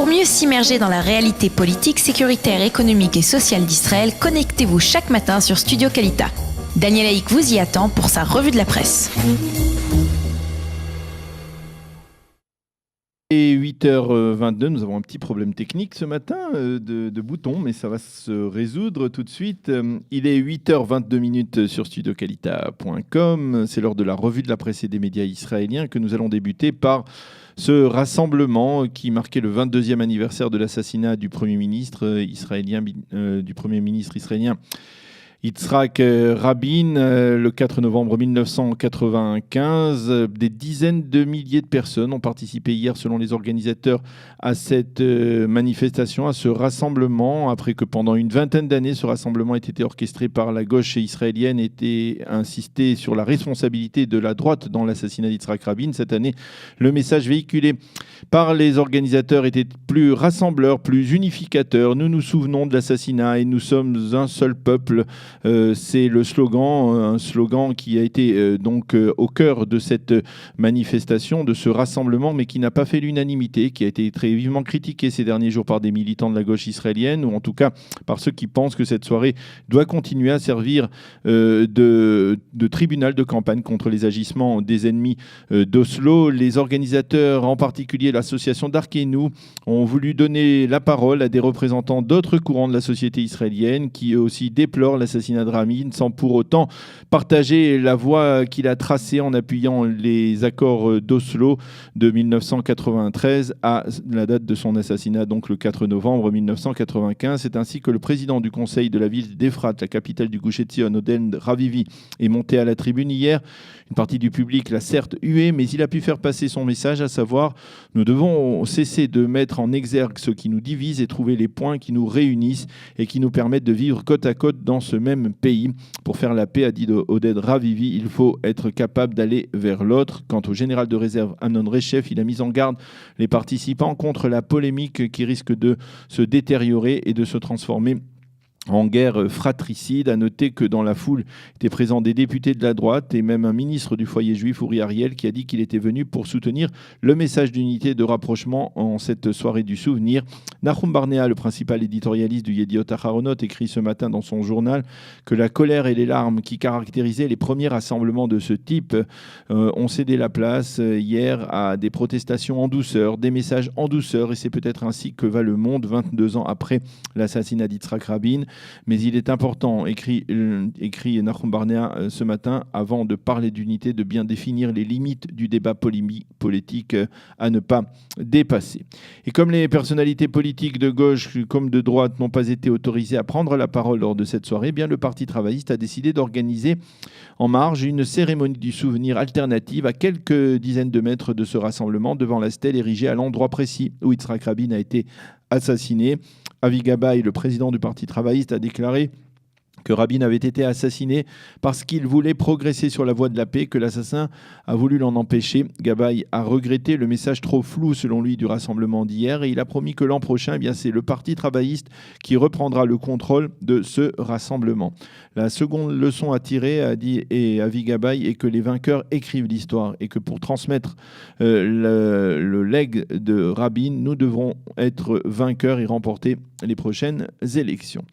Pour mieux s'immerger dans la réalité politique, sécuritaire, économique et sociale d'Israël, connectez-vous chaque matin sur Studio Kalita. Daniel Haïk vous y attend pour sa revue de la presse. Et 8h22, nous avons un petit problème technique ce matin de bouton, mais ça va se résoudre tout de suite. Il est 8h22 sur studiokalita.com. C'est l'heure de la revue de la presse et des médias israéliens que nous allons débuter par ce rassemblement qui marquait le 22e anniversaire de l'assassinat du Premier ministre israélien, Yitzhak Rabin, le 4 novembre 1995. Des dizaines de milliers de personnes ont participé hier, selon les organisateurs, à cette manifestation, à ce rassemblement, après que pendant une vingtaine d'années, ce rassemblement ait été orchestré par la gauche israélienne, était insisté sur la responsabilité de la droite dans l'assassinat d'Yitzhak Rabin. Cette année, le message véhiculé par les organisateurs était plus rassembleur, plus unificateur. Nous nous souvenons de l'assassinat et nous sommes un seul peuple. C'est le slogan, un slogan qui a été au cœur de cette manifestation, de ce rassemblement, mais qui n'a pas fait l'unanimité, qui a été très vivement critiqué ces derniers jours par des militants de la gauche israélienne, ou en tout cas par ceux qui pensent que cette soirée doit continuer à servir de tribunal de campagne contre les agissements des ennemis d'Oslo. Les organisateurs, en particulier l'association Darkenu, ont voulu donner la parole à des représentants d'autres courants de la société israélienne qui eux aussi déplorent l'assassinat de Rabin sans pour autant partager la voie qu'il a tracée en appuyant les accords d'Oslo de 1993 à la date de son assassinat, donc le 4 novembre 1995. C'est ainsi que le président du conseil de la ville d'Efrat, la capitale du Gush Etzion, Oden Ravivi, est monté à la tribune hier. Une partie du public l'a certes hué, mais il a pu faire passer son message, à savoir: nous devons cesser de mettre en exergue ce qui nous divise et trouver les points qui nous réunissent et qui nous permettent de vivre côte à côte dans ce même pays. Pour faire la paix, a dit Oded Ravivi, il faut être capable d'aller vers l'autre. Quant au général de réserve Amnon Reshef, il a mis en garde les participants contre la polémique qui risque de se détériorer et de se transformer en guerre fratricide. À noter que dans la foule étaient présents des députés de la droite et même un ministre du foyer juif, Uri Ariel, qui a dit qu'il était venu pour soutenir le message d'unité et de rapprochement en cette soirée du souvenir. Nahum Barnea, le principal éditorialiste du Yediot Aharonot, écrit ce matin dans son journal que la colère et les larmes qui caractérisaient les premiers rassemblements de ce type ont cédé la place hier à des protestations en douceur, des messages en douceur, et c'est peut-être ainsi que va le monde 22 ans après l'assassinat d'Yitzhak Rabin. Mais il est important, écrit Nahum Barnea ce matin, avant de parler d'unité, de bien définir les limites du débat politique à ne pas dépasser. Et comme les personnalités politiques de gauche comme de droite n'ont pas été autorisées à prendre la parole lors de cette soirée, bien le Parti travailliste a décidé d'organiser en marge une cérémonie du souvenir alternative à quelques dizaines de mètres de ce rassemblement, devant la stèle érigée à l'endroit précis où Yitzhak Rabin a été assassiné. Avi Gabay, le président du Parti travailliste, a déclaré que Rabin avait été assassiné parce qu'il voulait progresser sur la voie de la paix, que l'assassin a voulu l'en empêcher. Gabay a regretté le message trop flou, selon lui, du rassemblement d'hier, et il a promis que l'an prochain, c'est le Parti travailliste qui reprendra le contrôle de ce rassemblement. La seconde leçon à tirer, a dit Avi Gabay, est que les vainqueurs écrivent l'histoire et que pour transmettre le legs de Rabin, nous devrons être vainqueurs et remporter les prochaines élections.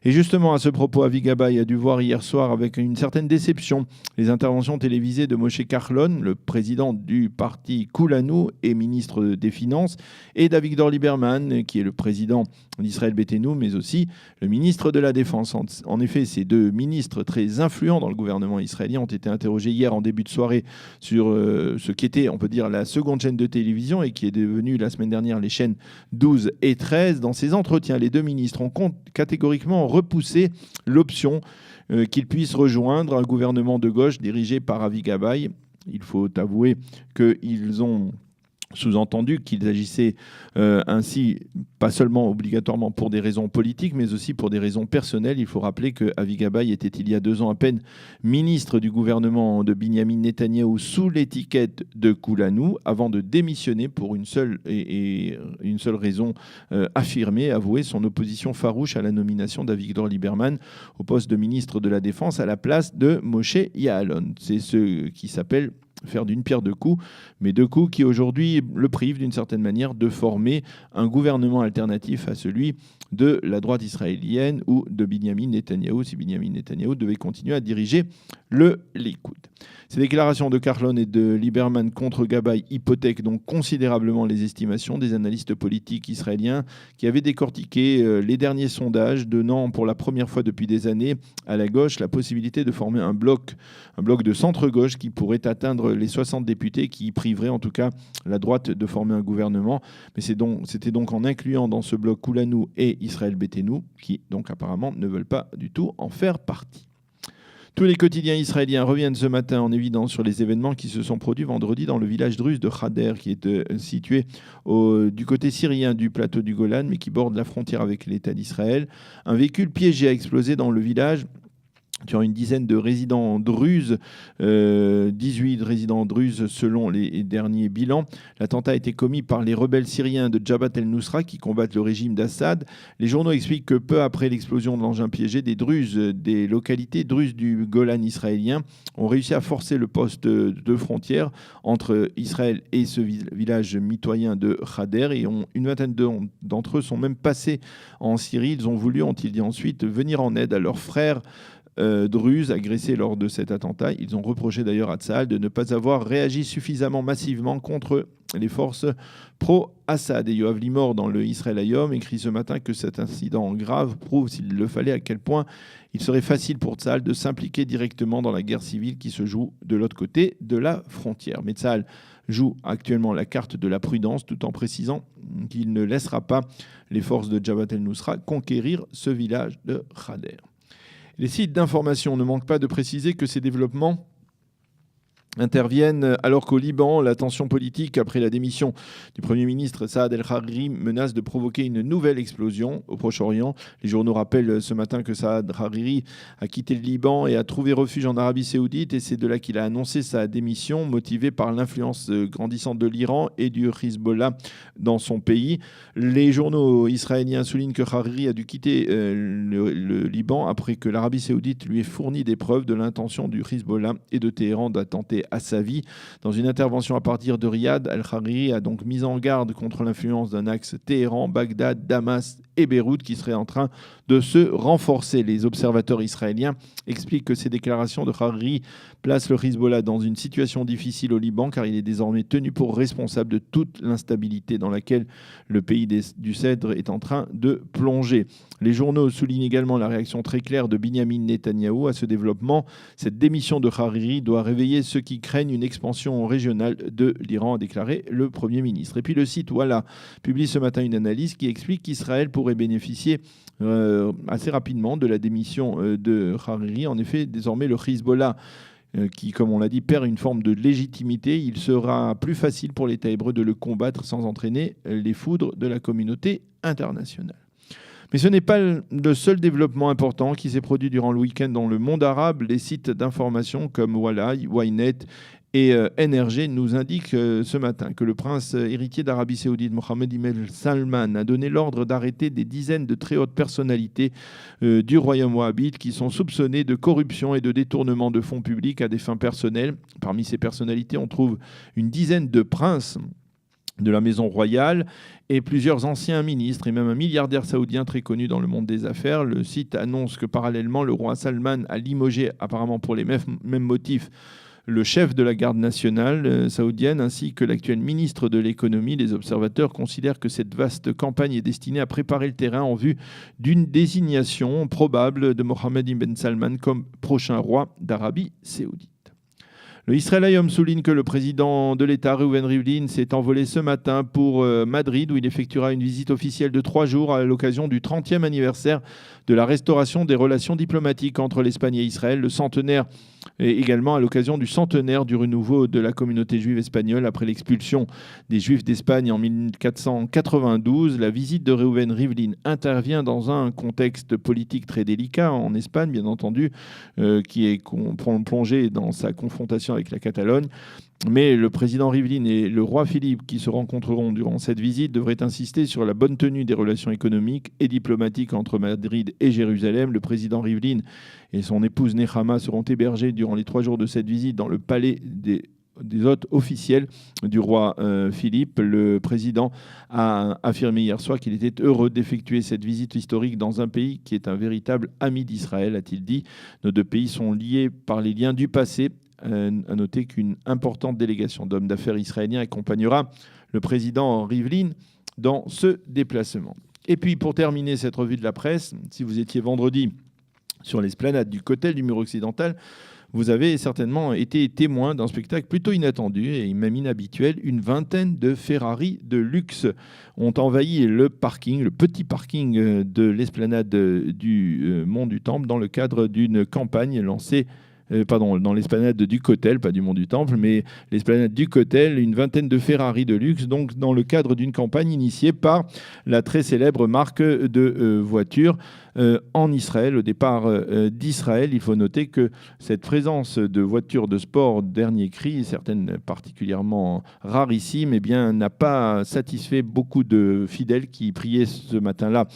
Et justement, à ce propos, Avi Gabay a dû voir hier soir avec une certaine déception les interventions télévisées de Moshe Kahlon, le président du parti Kulanu et ministre des Finances, et d'Avigdor Lieberman, qui est le président d'Israël Beitenu, mais aussi le ministre de la Défense. En effet, ces deux ministres très influents dans le gouvernement israélien ont été interrogés hier en début de soirée sur ce qui était, on peut dire, la seconde chaîne de télévision et qui est devenue la semaine dernière les chaînes 12 et 13. Dans ces entretiens, les deux ministres ont catégoriquement repoussé l'option qu'ils puissent rejoindre un gouvernement de gauche dirigé par Avi Gabay. Il faut avouer qu'ils ont sous-entendu qu'ils agissaient ainsi, pas seulement obligatoirement pour des raisons politiques, mais aussi pour des raisons personnelles. Il faut rappeler que Avi Gabay était il y a 2 ans à peine ministre du gouvernement de Binyamin Netanyahou sous l'étiquette de Kulanu, avant de démissionner pour une seule raison affirmée, avouer son opposition farouche à la nomination d'Avigdor Lieberman au poste de ministre de la Défense à la place de Moshe Ya'alon. C'est ce qui s'appelle faire d'une pierre deux coups, mais deux coups qui aujourd'hui le privent d'une certaine manière de former un gouvernement alternatif à celui de la droite israélienne ou de Binyamin Netanyahou, si Binyamin Netanyahou devait continuer à diriger le Likoud. Ces déclarations de Carlon et de Lieberman contre Gabay hypothèquent donc considérablement les estimations des analystes politiques israéliens qui avaient décortiqué les derniers sondages, donnant pour la première fois depuis des années à la gauche la possibilité de former un bloc de centre-gauche qui pourrait atteindre les 60 députés, qui priverait en tout cas la droite de former un gouvernement. Mais c'était donc en incluant dans ce bloc Kulanu et Israël Beiteinu, qui donc apparemment ne veulent pas du tout en faire partie. Tous les quotidiens israéliens reviennent ce matin en évidence sur les événements qui se sont produits vendredi dans le village druze de Khader, qui est situé du côté syrien du plateau du Golan, mais qui borde la frontière avec l'État d'Israël. Un véhicule piégé a explosé dans le village, tuant une dizaine de résidents druzes, 18 résidents druzes selon les derniers bilans. L'attentat a été commis par les rebelles syriens de Jabhat el-Nusra qui combattent le régime d'Assad. Les journaux expliquent que peu après l'explosion de l'engin piégé, des druzes des localités druzes du Golan israélien ont réussi à forcer le poste de frontière entre Israël et ce village mitoyen de Khader, et une vingtaine d'entre eux sont même passés en Syrie. Ils ont voulu, ont-ils dit ensuite, venir en aide à leurs frères druzes agressés lors de cet attentat. Ils ont reproché d'ailleurs à Tsahal de ne pas avoir réagi suffisamment massivement contre les forces pro-Assad. Et Yoav Limor, dans le Israël Hayom, écrit ce matin que cet incident grave prouve, s'il le fallait, à quel point il serait facile pour Tsahal de s'impliquer directement dans la guerre civile qui se joue de l'autre côté de la frontière. Mais Tsahal joue actuellement la carte de la prudence, tout en précisant qu'il ne laissera pas les forces de Jabhat el-Nusra conquérir ce village de Khader. Les sites d'information ne manquent pas de préciser que ces développements interviennent alors qu'au Liban, la tension politique après la démission du Premier ministre Saad el-Hariri menace de provoquer une nouvelle explosion au Proche-Orient. Les journaux rappellent ce matin que Saad el-Hariri a quitté le Liban et a trouvé refuge en Arabie Saoudite, et c'est de là qu'il a annoncé sa démission, motivée par l'influence grandissante de l'Iran et du Hezbollah dans son pays. Les journaux israéliens soulignent que Hariri a dû quitter le Liban après que l'Arabie Saoudite lui ait fourni des preuves de l'intention du Hezbollah et de Téhéran d'attenter à sa vie. Dans une intervention à partir de Riyad, Al-Hariri a donc mis en garde contre l'influence d'un axe Téhéran, Bagdad, Damas et Beyrouth qui serait en train de se renforcer. Les observateurs israéliens expliquent que ces déclarations de Hariri placent le Hezbollah dans une situation difficile au Liban, car il est désormais tenu pour responsable de toute l'instabilité dans laquelle le pays du Cèdre est en train de plonger. Les journaux soulignent également la réaction très claire de Binyamin Netanyahou à ce développement. Cette démission de Hariri doit réveiller ceux qui craignent une expansion régionale de l'Iran, a déclaré le Premier ministre. Et puis le site Walla publie ce matin une analyse qui explique qu'Israël pourrait bénéficier assez rapidement de la démission de Hariri. En effet, désormais, le Hezbollah, qui, comme on l'a dit, perd une forme de légitimité, il sera plus facile pour l'État hébreu de le combattre sans entraîner les foudres de la communauté internationale. Mais ce n'est pas le seul développement important qui s'est produit durant le week-end dans le monde arabe. Les sites d'information comme Walla, Ynet et NRG nous indiquent ce matin que le prince héritier d'Arabie Saoudite, Mohammed ibn Salman, a donné l'ordre d'arrêter des dizaines de très hautes personnalités du royaume wahhabite qui sont soupçonnées de corruption et de détournement de fonds publics à des fins personnelles. Parmi ces personnalités, on trouve une dizaine de princes de la maison royale et plusieurs anciens ministres et même un milliardaire saoudien très connu dans le monde des affaires. Le site annonce que parallèlement, le roi Salman a limogé, apparemment pour les mêmes motifs, le chef de la garde nationale saoudienne ainsi que l'actuel ministre de l'économie. Les observateurs considèrent que cette vaste campagne est destinée à préparer le terrain en vue d'une désignation probable de Mohammed ibn Salman comme prochain roi d'Arabie Saoudite. Le Israël Hayom souligne que le président de l'État, Reuven Rivlin, s'est envolé ce matin pour Madrid, où il effectuera une visite officielle de 3 jours à l'occasion du 30e anniversaire de la restauration des relations diplomatiques entre l'Espagne et Israël, le centenaire, et également à l'occasion du centenaire du renouveau de la communauté juive espagnole après l'expulsion des Juifs d'Espagne en 1492. La visite de Reuven Rivlin intervient dans un contexte politique très délicat en Espagne, bien entendu, qui est plongé dans sa confrontation avec la Catalogne. Mais le président Rivlin et le roi Philippe, qui se rencontreront durant cette visite, devraient insister sur la bonne tenue des relations économiques et diplomatiques entre Madrid et Jérusalem. Le président Rivlin et son épouse Nechama seront hébergés durant les 3 jours de cette visite dans le palais des hôtes officiels du roi Philippe. Le président a affirmé hier soir qu'il était heureux d'effectuer cette visite historique dans un pays qui est un véritable ami d'Israël, a-t-il dit. Nos deux pays sont liés par les liens du passé. À noter qu'une importante délégation d'hommes d'affaires israéliens accompagnera le président Rivlin dans ce déplacement. Et puis, pour terminer cette revue de la presse, si vous étiez vendredi sur l'esplanade du Kotel du mur occidental, vous avez certainement été témoin d'un spectacle plutôt inattendu et même inhabituel. Une vingtaine de Ferrari de luxe ont envahi le parking, le petit parking de l'esplanade du Mont du Temple dans le cadre d'une campagne lancée dans l'esplanade du Kotel, pas du Mont du Temple, mais l'esplanade du Kotel, une vingtaine de Ferrari de luxe, donc dans le cadre d'une campagne initiée par la très célèbre marque de voitures en Israël, au départ d'Israël. Il faut noter que cette présence de voitures de sport dernier cri, certaines particulièrement rarissimes, eh bien, n'a pas satisfait beaucoup de fidèles qui priaient ce matin-là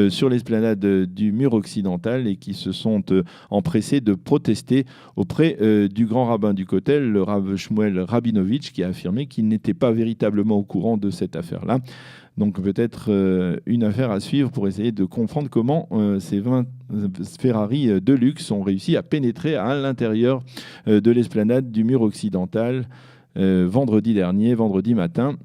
sur l'esplanade du mur occidental et qui se sont empressés de protester auprès du grand rabbin du Kotel, le Rav Shmuel Rabinovitch, qui a affirmé qu'il n'était pas véritablement au courant de cette affaire-là. Donc peut-être une affaire à suivre pour essayer de comprendre comment ces 20 Ferrari de luxe ont réussi à pénétrer à l'intérieur de l'esplanade du mur occidental vendredi matin,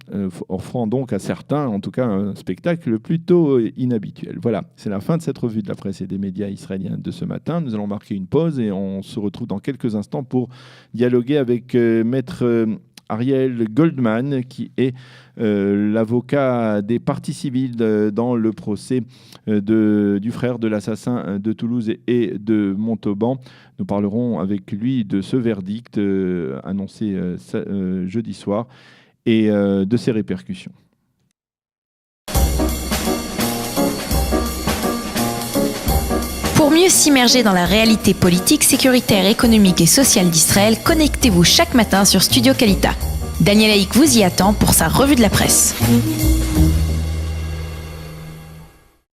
offrant donc à certains, en tout cas, un spectacle plutôt inhabituel. Voilà, c'est la fin de cette revue de la presse et des médias israéliens de ce matin. Nous allons marquer une pause et on se retrouve dans quelques instants pour dialoguer avec Maître Ariel Goldman, qui est l'avocat des parties civiles dans le procès du frère de l'assassin de Toulouse et de Montauban. Nous parlerons avec lui de ce verdict annoncé jeudi soir et de ses répercussions. Pour mieux s'immerger dans la réalité politique, sécuritaire, économique et sociale d'Israël, connectez-vous chaque matin sur Studio Kalita. Daniel Haïk vous y attend pour sa revue de la presse.